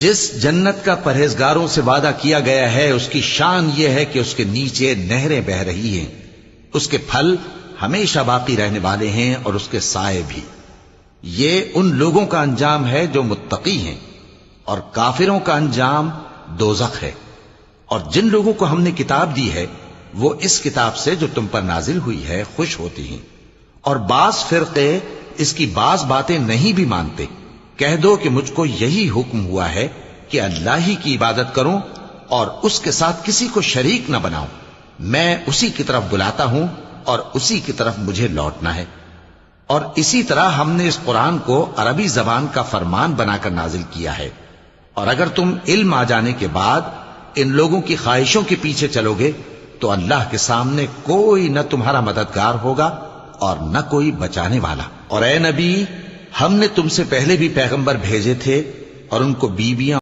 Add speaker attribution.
Speaker 1: جس جنت کا پرہیزگاروں سے وعدہ کیا گیا ہے اس کی شان یہ ہے کہ اس کے نیچے نہریں بہہ رہی ہیں، اس کے پھل ہمیشہ باقی رہنے والے ہیں اور اس کے سائے بھی۔ یہ ان لوگوں کا انجام ہے جو متقی ہیں، اور کافروں کا انجام دوزخ ہے۔ اور جن لوگوں کو ہم نے کتاب دی ہے وہ اس کتاب سے جو تم پر نازل ہوئی ہے خوش ہوتی ہیں، اور بعض فرقے اس کی بعض باتیں نہیں بھی مانتے۔ کہہ دو کہ مجھ کو یہی حکم ہوا ہے کہ اللہ ہی کی عبادت کروں اور اس کے ساتھ کسی کو شریک نہ بناؤں۔ میں اسی کی طرف بلاتا ہوں اور اسی کی طرف مجھے لوٹنا ہے۔ اور اسی طرح ہم نے اس قرآن کو عربی زبان کا فرمان بنا کر نازل کیا ہے، اور اگر تم علم آ جانے کے بعد ان لوگوں کی خواہشوں کے پیچھے چلو گے تو اللہ کے سامنے کوئی نہ تمہارا مددگار ہوگا اور نہ کوئی بچانے والا۔ اور اے نبی، ہم نے تم سے پہلے بھی پیغمبر بھیجے تھے اور ان کو بیویاں